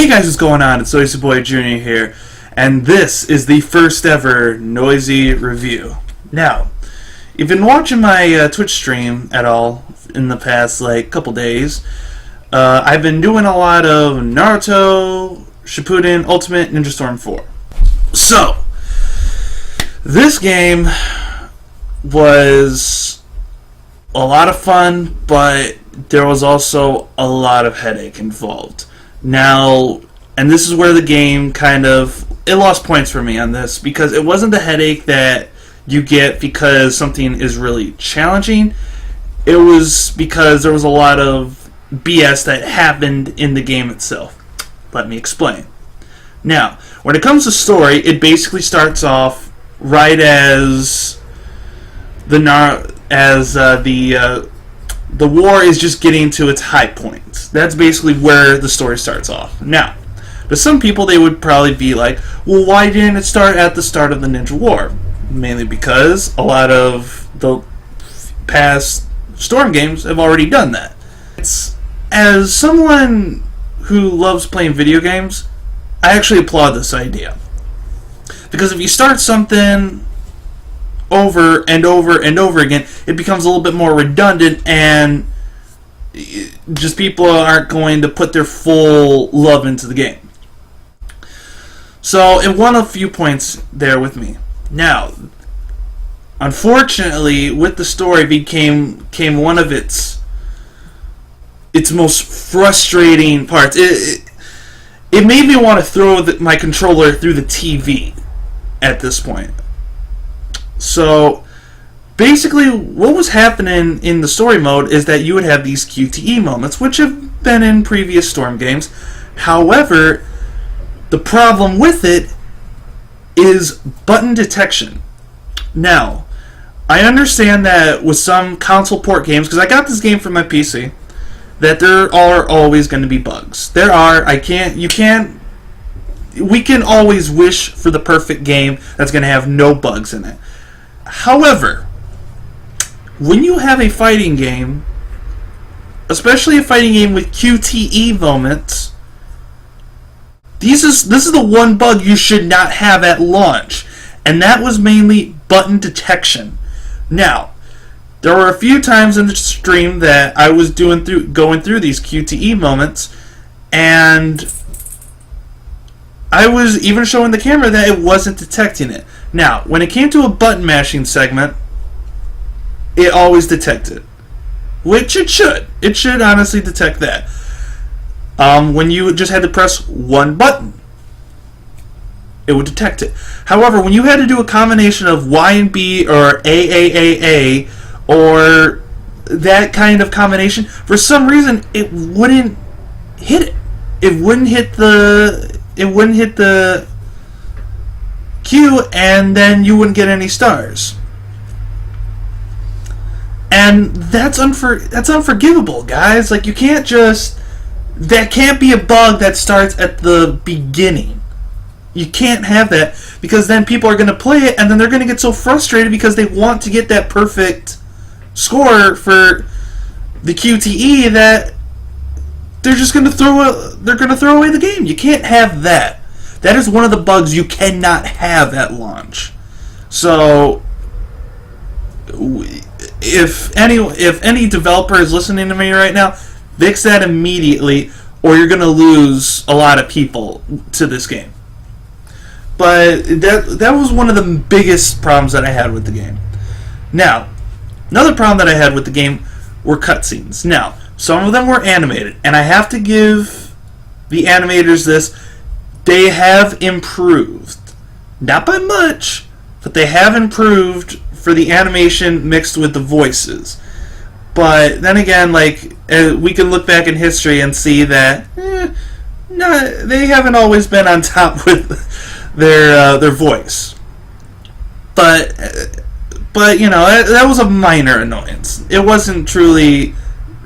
Hey guys, what's going on? It's Noisy Boy Jr. here, and this is the first ever Noisy review. Now, you've been watching my Twitch stream at all in the past couple days. I've been doing a lot of Naruto Shippuden Ultimate Ninja Storm 4. So, this game was a lot of fun, but there was also a lot of headache involved. Now, and this is where the game it lost points for me on this, because it wasn't the headache that you get because something is really challenging. It was because there was a lot of BS that happened in the game itself. Let me explain. Now, when it comes to story, it basically starts off right as the war is just getting to its high point. That's basically where the story starts off. Now, to some people, they would probably be like, well, why didn't it start at the start of the Ninja War? Mainly because a lot of the past Storm games have already done that. As someone who loves playing video games, I actually applaud this idea. Because if you start something over and over and over again, it becomes a little bit more redundant, and just people aren't going to put their full love into the game. So it won a few points there with me. Now, unfortunately, with the story came one of its most frustrating parts. It made me want to throw my controller through the TV at this point. So, basically, what was happening in the story mode is that you would have these QTE moments, which have been in previous Storm games. However, the problem with it is button detection. Now, I understand that with some console port games, because I got this game from my PC, that there are always going to be bugs. We can always wish for the perfect game that's going to have no bugs in it. However, when you have a fighting game, especially a fighting game with QTE moments, this is the one bug you should not have at launch, and that was mainly button detection. Now, there were a few times in the stream that I was going through these QTE moments, and I was even showing the camera that it wasn't detecting it. Now, when it came to a button mashing segment, it always detected, which it should. It should honestly detect that. When you just had to press one button, it would detect it. However, when you had to do a combination of Y and B or A, or that kind of combination, for some reason, it wouldn't hit it. It wouldn't hit the Q, and then you wouldn't get any stars. And that's unforgivable, guys. You can't just... That can't be a bug that starts at the beginning. You can't have that, because then people are going to play it, and then they're going to get so frustrated because they want to get that perfect score for the QTE that they're just going to throw away the game. You can't have that. That is one of the bugs you cannot have at launch. So, if any developer is listening to me right now, fix that immediately, or you're going to lose a lot of people to this game. But that was one of the biggest problems that I had with the game. Now, another problem that I had with the game were cutscenes. Now, some of them were animated, and I have to give the animators this. They have improved. Not by much, but they have improved for the animation mixed with the voices. But then again, we can look back in history and see that they haven't always been on top with their voice. But that was a minor annoyance. It wasn't truly.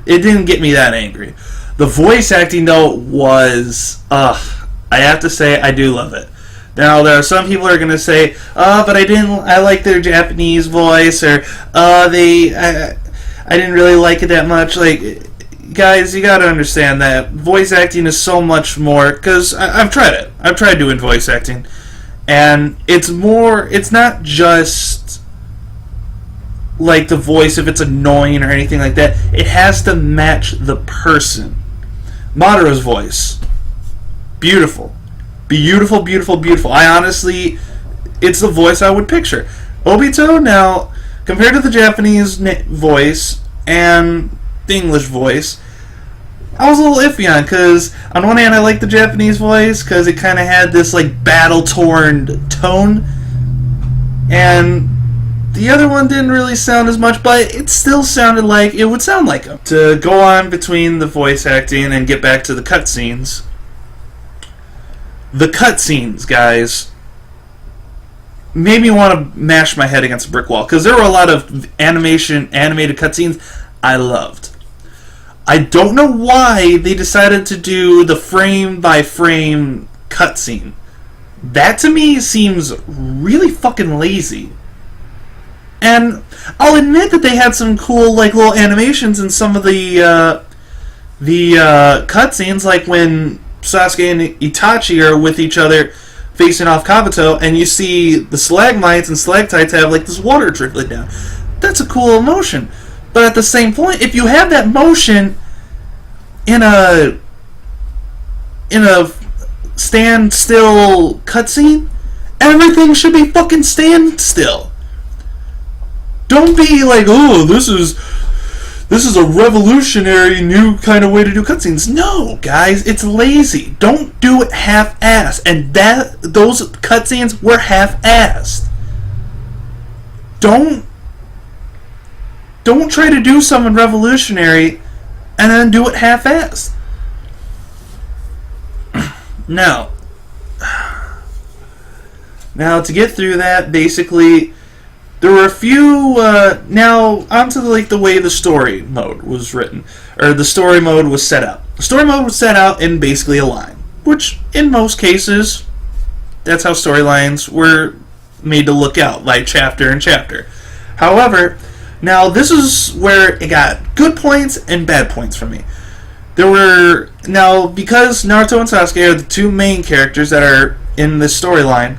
It didn't get me that angry. The voice acting, though, was I have to say, I do love it. Now, there are some people who are going to say, but I like their Japanese voice, or I didn't really like it that much. guys, you gotta understand that voice acting is so much more, because I've tried it. I've tried doing voice acting, and it's not just like the voice, if it's annoying or anything like that. It has to match the person. Madora's voice, beautiful. Beautiful, beautiful, beautiful. I honestly, it's the voice I would picture. Obito, now, compared to the Japanese voice and the English voice, I was a little iffy on, because on one hand I like the Japanese voice because it kind of had this like battle-torn tone, and the other one didn't really sound as much, but it still sounded like it would sound like him. To go on between the voice acting and get back to the cutscenes, guys, made me want to mash my head against a brick wall, because there were a lot of animated cutscenes I loved. I don't know why they decided to do the frame-by-frame cutscene. That to me seems really fucking lazy. And I'll admit that they had some cool, like, little animations in some of the cutscenes, like when Sasuke and Itachi are with each other facing off Kabuto, and you see the stalagmites and stalactites have like this water trickling down. That's a cool emotion. But at the same point, if you have that motion in a standstill cutscene, everything should be fucking standstill. Don't be like, oh, this is a revolutionary new kind of way to do cutscenes. No, guys, it's lazy. Don't do it half-assed. And those cutscenes were half-assed. Don't try to do something revolutionary and then do it half-assed. Now, to get through that, basically, there were a few. Now, onto the way the story mode was written, or the story mode was set out. The story mode was set out in basically a line, which in most cases, that's how storylines were made to look out, like chapter and chapter. However, now this is where it got good points and bad points for me. Because Naruto and Sasuke are the two main characters that are in this storyline,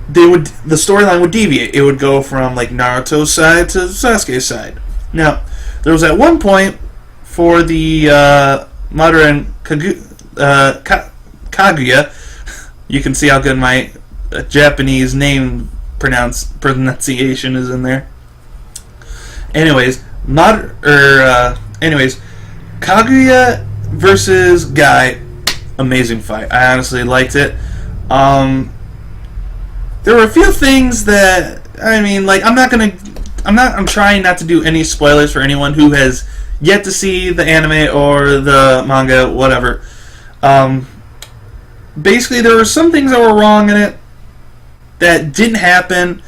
the storyline would deviate. It would go from like Naruto's side to Sasuke's side. Now, there was at one point for the Madara and Kaguya. You can see how good my Japanese name pronunciation is in there. Anyways, Kaguya versus Guy, amazing fight. I honestly liked it. There were a few things that, I'm trying not to do any spoilers for anyone who has yet to see the anime or the manga, whatever. Basically, there were some things that were wrong in it that didn't happen,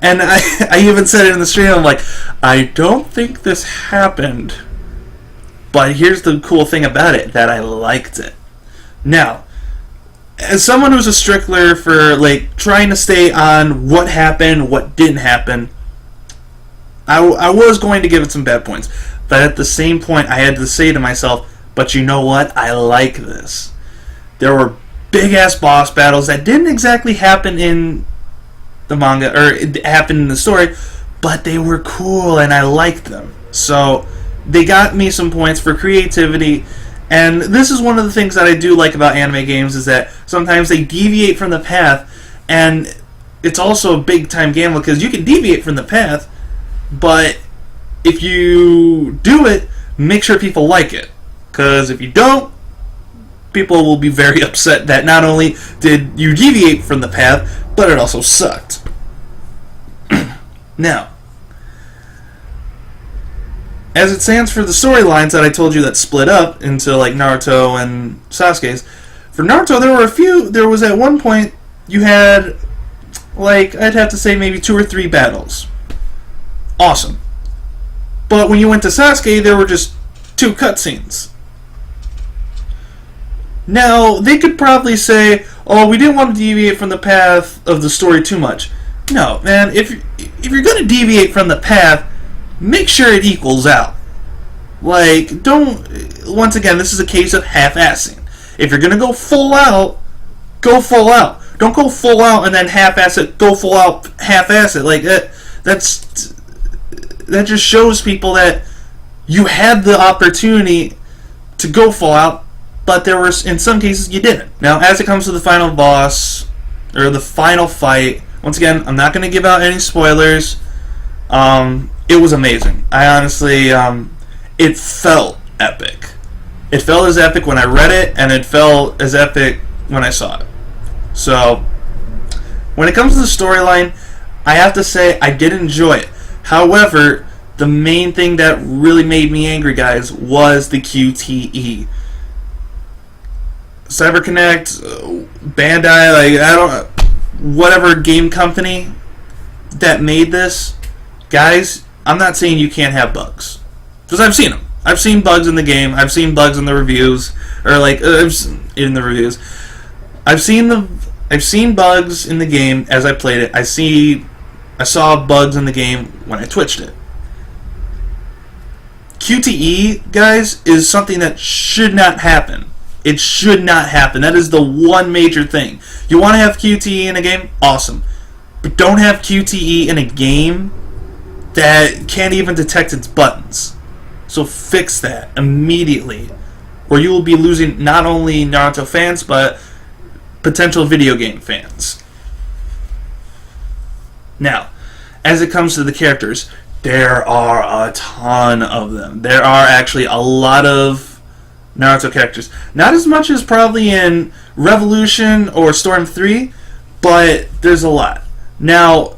and I even said it in the stream, I'm like, I don't think this happened, but here's the cool thing about it, that I liked it. Now, as someone who's a stickler for like trying to stay on what happened, what didn't happen, I was going to give it some bad points. But at the same point, I had to say to myself, but you know what? I like this. There were big-ass boss battles that didn't exactly happen in the manga, or it happened in the story, but they were cool and I liked them. So they got me some points for creativity. And this is one of the things that I do like about anime games, is that sometimes they deviate from the path, and it's also a big-time gamble, because you can deviate from the path, but if you do it, make sure people like it. Because if you don't, people will be very upset that not only did you deviate from the path, but it also sucked. Now, as it stands for the storylines that I told you that split up into like Naruto and Sasuke's, for Naruto there was at one point you had, like, I'd have to say maybe 2 or 3 battles. Awesome. But when you went to Sasuke, there were just 2 cutscenes. Now, they could probably say, oh, we didn't want to deviate from the path of the story too much. No, man, if you're going to deviate from the path, make sure it equals out. Like, don't... Once again, this is a case of half-assing. If you're going to go full out, go full out. Don't go full out and then half-ass it, go full out, half-ass it. Like, that just shows people that you had the opportunity to go full out, but there were, in some cases, you didn't. Now, as it comes to the final boss, or the final fight, once again, I'm not going to give out any spoilers. It was amazing. I honestly, it felt epic. It felt as epic when I read it, and it felt as epic when I saw it. So, when it comes to the storyline, I have to say I did enjoy it. However, the main thing that really made me angry, guys, was the QTE. CyberConnect, Bandai, like, I don't... Whatever game company that made this, guys, I'm not saying you can't have bugs. Because I've seen them. I've seen bugs in the game. I've seen bugs in the reviews. Or, like, in the reviews. I've seen bugs in the game as I played it. I saw bugs in the game when I twitched it. QTE, guys, is something that should not happen. It should not happen. That is the one major thing. You want to have QTE in a game? Awesome. But don't have QTE in a game that can't even detect its buttons. So fix that immediately, or you will be losing not only Naruto fans, but potential video game fans. Now, as it comes to the characters, there are a ton of them. There are actually a lot of Naruto characters. Not as much as probably in Revolution or Storm 3, but there's a lot. Now,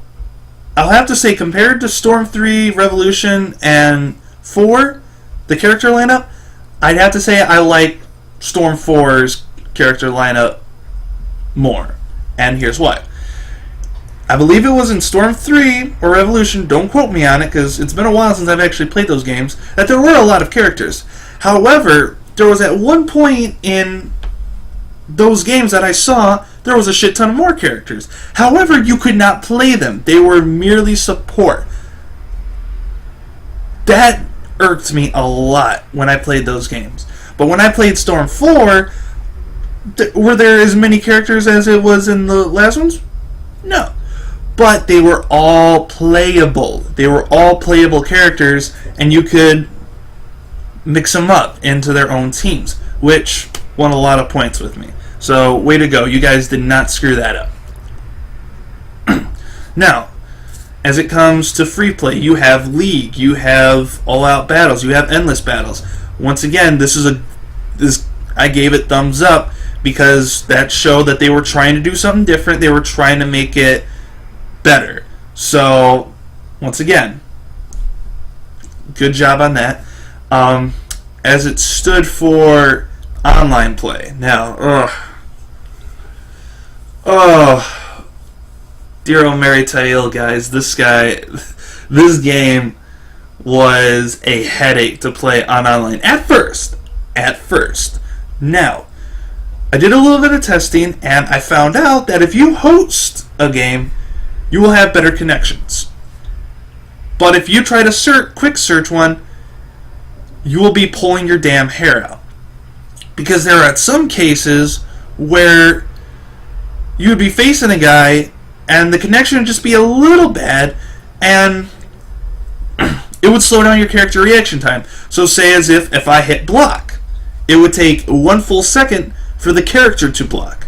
I'll have to say, compared to Storm 3, Revolution, and 4, the character lineup, I'd have to say I like Storm 4's character lineup more. And here's why. I believe it was in Storm 3 or Revolution, don't quote me on it because it's been a while since I've actually played those games, that there were a lot of characters. However, there was at one point in those games that I saw, there was a shit ton of more characters. However, you could not play them. They were merely support. That irked me a lot when I played those games. But when I played Storm 4, were there as many characters as it was in the last ones? No. But they were all playable. They were all playable characters, and you could mix them up into their own teams, which won a lot of points with me. So, way to go. You guys did not screw that up. Now, as it comes to free play, you have League, you have all-out battles, you have endless battles. Once again, I gave it thumbs up because that showed that they were trying to do something different. They were trying to make it better. So, once again, good job on that. As it stood for online play. Now, dear old Mary Tail, guys, this game was a headache to play on online. At first. Now, I did a little bit of testing, and I found out that if you host a game, you will have better connections. But if you try to quick search one, you will be pulling your damn hair out. Because there are some cases where you would be facing a guy and the connection would just be a little bad and it would slow down your character reaction time. So say as if I hit block, it would take 1 full second for the character to block.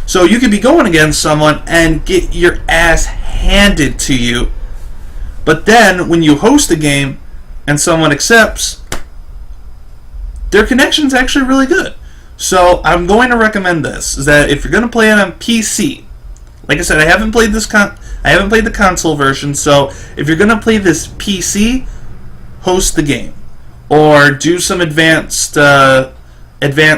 So you could be going against someone and get your ass handed to you, but then when you host a game and someone accepts, their connection's actually really good. So I'm going to recommend this, is that if you're going to play it on PC, like I said, I haven't played the console version, so if you're going to play this PC, host the game. Or do some advanced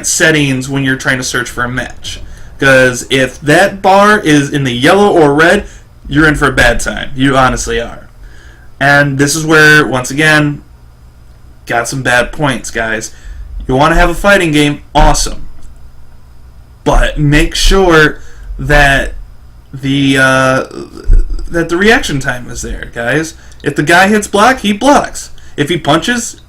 settings when you're trying to search for a match. Because if that bar is in the yellow or red, you're in for a bad time. You honestly are. And this is where, once again, got some bad points, guys. You want to have a fighting game, awesome. But make sure that the reaction time is there, guys. If the guy hits block, he blocks. If he punches,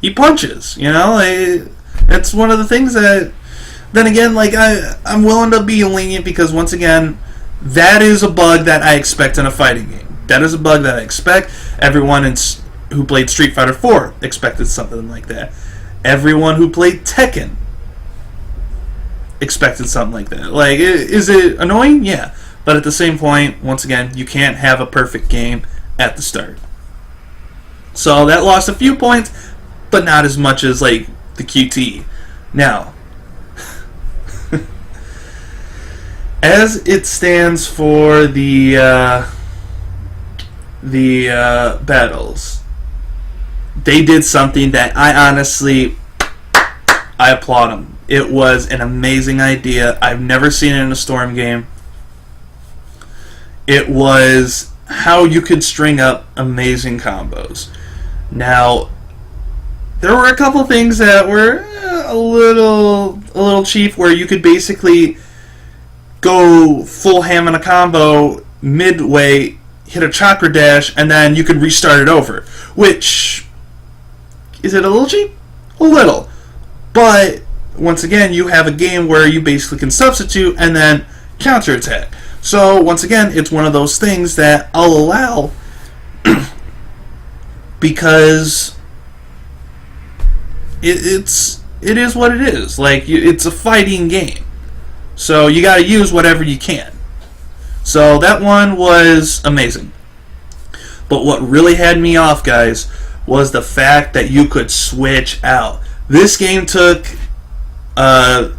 he punches. It's one of the things that. Then again, I'm willing to be lenient because once again, that is a bug that I expect in a fighting game. That is a bug that I expect. Everyone who played Street Fighter 4 expected something like that. Everyone who played Tekken expected something like that. Is it annoying? Yeah. But at the same point, once again, you can't have a perfect game at the start. So that lost a few points, but not as much as the QTE. Now, as it stands for the battles, they did something that I applaud them. It was an amazing idea. I've never seen it in a Storm game. It was how you could string up amazing combos. Now, there were a couple things that were a little cheap, where you could basically go full ham in a combo midway, hit a chakra dash, and then you could restart it over. Which, is it a little cheap? A little. But, once again, you have a game where you basically can substitute and then counterattack. So, once again, it's one of those things that I'll allow because it is what it is. It's a fighting game. So, you gotta use whatever you can. So, that one was amazing. But what really had me off, guys, was the fact that you could switch out. This game took an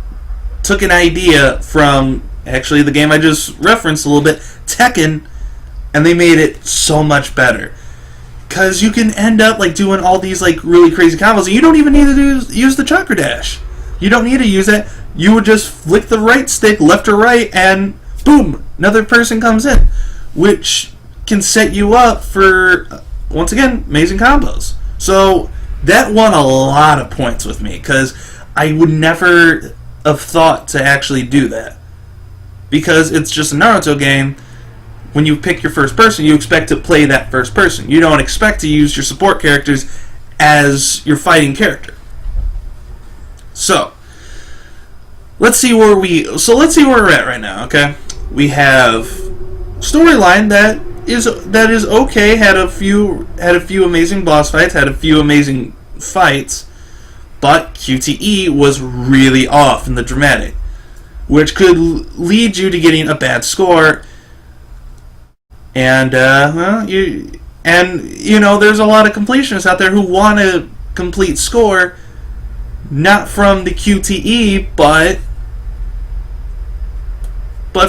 idea from, actually, the game I just referenced a little bit, Tekken, and they made it so much better. Because you can end up doing all these really crazy combos, and you don't even need to use the chakra dash. You don't need to use it. You would just flick the right stick, left or right, and boom, another person comes in, which can set you up for, once again, amazing combos. So that won a lot of points with me, because I would never have thought to actually do that. Because it's just a Naruto game. When you pick your first person, you expect to play that first person. You don't expect to use your support characters as your fighting character. So let's see where we're at right now. Okay, we have storyline that is okay. Had a few amazing boss fights. Had a few amazing fights, but QTE was really off in the dramatic, which could lead you to getting a bad score. And there's a lot of completionists out there who want a complete score, not from the QTE, but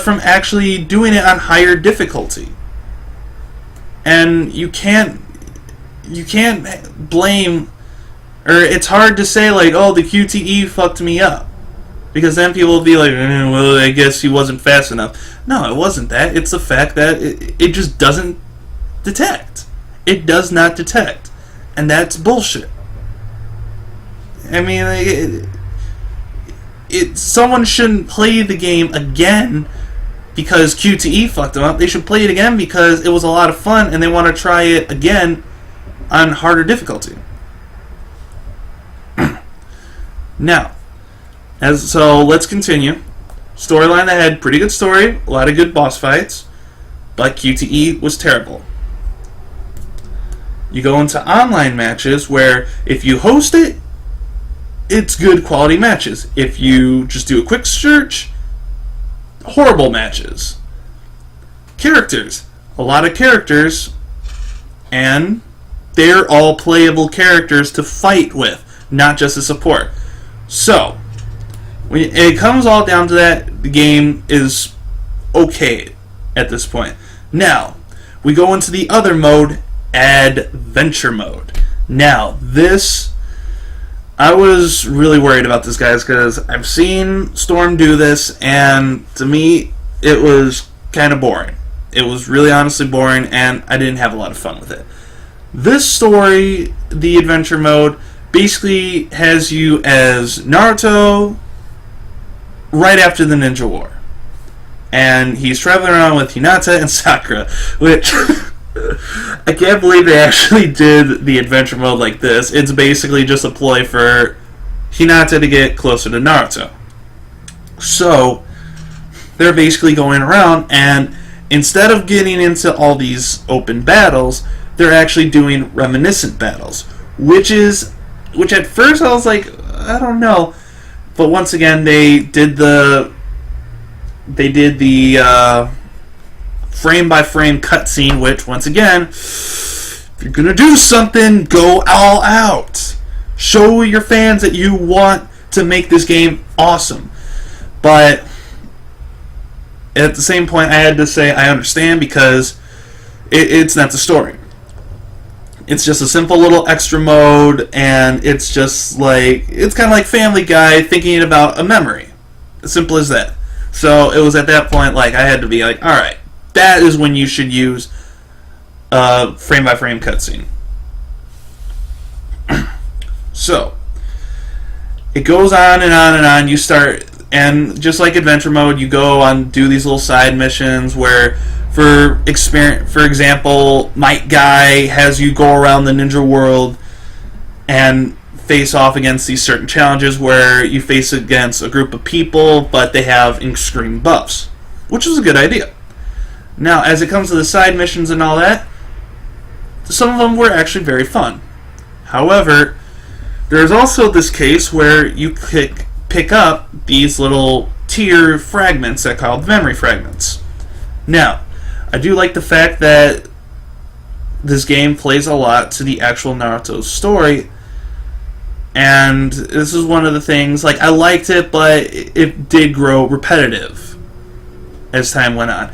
from actually doing it on higher difficulty. And you can't blame, or it's hard to say the QTE fucked me up. Because then people will be like, well, I guess he wasn't fast enough. No, it wasn't that. It's the fact that it just doesn't detect. It does not detect. And that's bullshit. I mean, someone shouldn't play the game again because QTE fucked them up. They should play it again because it was a lot of fun and they want to try it again on harder difficulty. Now, so let's continue. Storyline that had pretty good story, a lot of good boss fights, but QTE was terrible. You go into online matches where if you host it, it's good quality matches. If you just do a quick search, horrible matches. Characters. A lot of characters, and they're all playable characters to fight with, not just a support. So, when it comes all down to that, the game is okay at this point. Now, we go into the other mode, Adventure Mode. Now, this, I was really worried about this, guys, because I've seen Storm do this, and to me, it was kind of boring. It was really honestly boring, and I didn't have a lot of fun with it. This story, the Adventure Mode, basically has you as Naruto right after the Ninja War. And he's traveling around with Hinata and Sakura, which I can't believe they actually did the adventure mode like this. It's basically just a ploy for Hinata to get closer to Naruto. So, they're basically going around, and instead of getting into all these open battles, they're actually doing reminiscent battles, which at first I was like, I don't know, but once again they did the frame by frame cutscene, which once again, if you're gonna do something, go all out. Show your fans that you want to make this game awesome. But at the same point, I had to say I understand, because it's not the story. It's just a simple little extra mode, and it's just like, it's kind of like Family Guy thinking about a memory. As simple as that. So it was at that point, like, I had to be like, alright, that is when you should use a frame by frame cutscene. So it goes on and on and on. You start, and just like adventure mode, you go on, do these little side missions where, for example, Might Guy has you go around the ninja world and face off against these certain challenges where you face against a group of people, but they have extreme buffs, which is a good idea. Now, as it comes to the side missions and all that, some of them were actually very fun. However, there's also this case where you pick up these little tier fragments that are called memory fragments. Now, I do like the fact that this game plays a lot to the actual Naruto story, and this is one of the things, like, I liked it, but it did grow repetitive as time went on.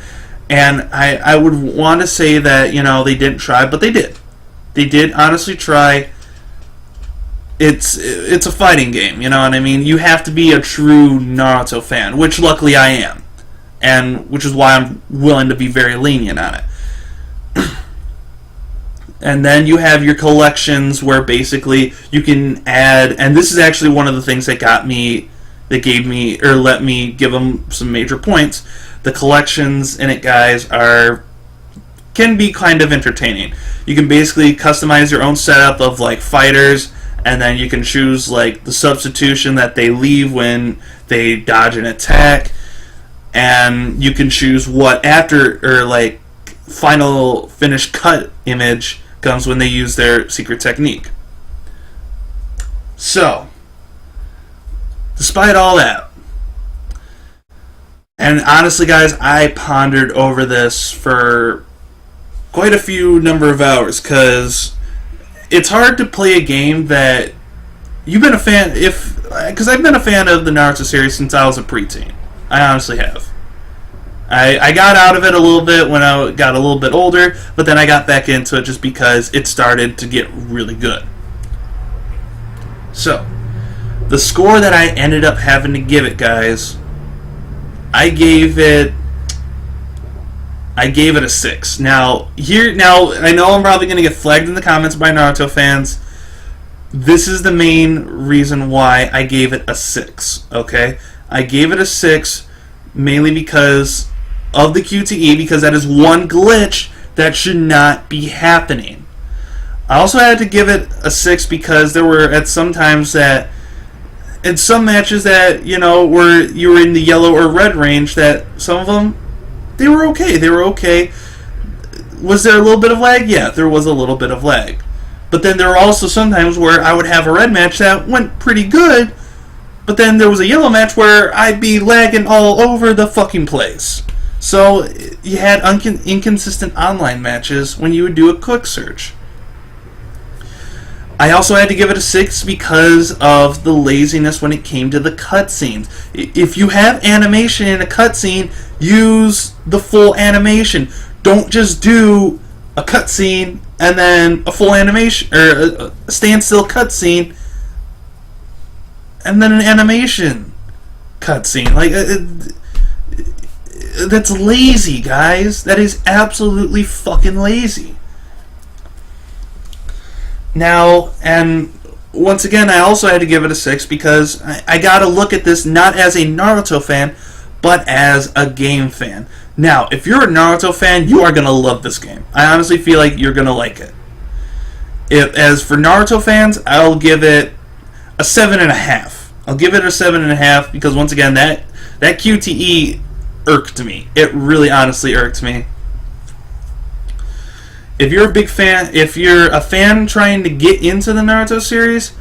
And I would want to say that, they didn't try, but they did. They did honestly try. It's a fighting game, you know what I mean? You have to be a true Naruto fan, which luckily I am. And which is why I'm willing to be very lenient on it. And then you have your collections where basically you can add, and this is actually one of the things that let me give them some major points. The collections in it, guys, can be kind of entertaining. You can basically customize your own setup of like fighters, and then you can choose like the substitution that they leave when they dodge an attack, and you can choose what final finished cut image comes when they use their secret technique. So, despite all that, and honestly, guys, I pondered over this for quite a few number of hours, because it's hard to play a game that you've been a fan, because I've been a fan of the Naruto series since I was a preteen. I honestly have. I got out of it a little bit when I got a little bit older, but then I got back into it just because it started to get really good. So, the score that I ended up having to give it, guys, I gave it a 6. Now, I know I'm probably going to get flagged in the comments by Naruto fans. This is the main reason why I gave it a 6, okay? I gave it a 6 mainly because of the QTE, because that is one glitch that should not be happening. I also had to give it a 6 because there were at some times that in some matches that, where you were in the yellow or red range, that some of them, they were okay. Was there a little bit of lag? Yeah, there was a little bit of lag. But then there were also sometimes where I would have a red match that went pretty good, but then there was a yellow match where I'd be lagging all over the fucking place. So you had inconsistent online matches when you would do a quick search. I also had to give it a 6 because of the laziness when it came to the cutscenes. If you have animation in a cutscene, use the full animation. Don't just do a cutscene and then a full animation, or a standstill cutscene and then an animation cutscene. That's lazy, guys. That is absolutely fucking lazy. Now, and once again, I also had to give it a 6 because I gotta look at this not as a Naruto fan, but as a game fan. Now, if you're a Naruto fan, you are going to love this game. I honestly feel like you're going to like it. As for Naruto fans, I'll give it a 7.5. I'll give it a 7.5 because, once again, that QTE irked me. It really honestly irked me. If you're a big fan, if you're a fan trying to get into the Naruto series,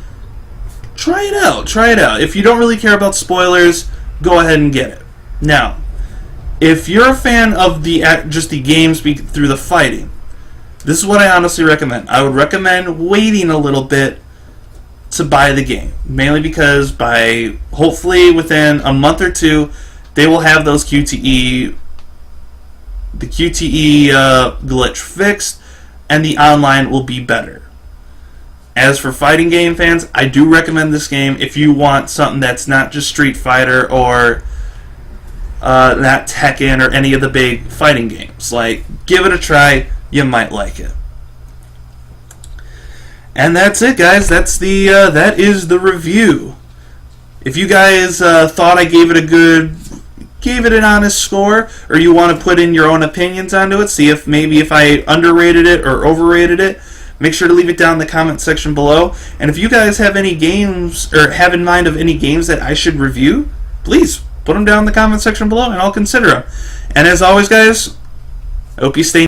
try it out. Try it out. If you don't really care about spoilers, go ahead and get it. Now, if you're a fan of just the games through the fighting, this is what I honestly recommend. I would recommend waiting a little bit to buy the game, mainly because hopefully within a month or two, they will have those the QTE glitch fixed, and the online will be better. As for fighting game fans, I do recommend this game if you want something that's not just Street Fighter or not Tekken or any of the big fighting games. Like, give it a try. You might like it. And that's it, guys. That is the review. If you guys thought I gave it an honest score, or you want to put in your own opinions onto it, see if I underrated it or overrated it, make sure to leave it down in the comment section below. And if you guys have any games, or have in mind of any games that I should review, please put them down in the comment section below and I'll consider them. And as always, guys, I hope you stay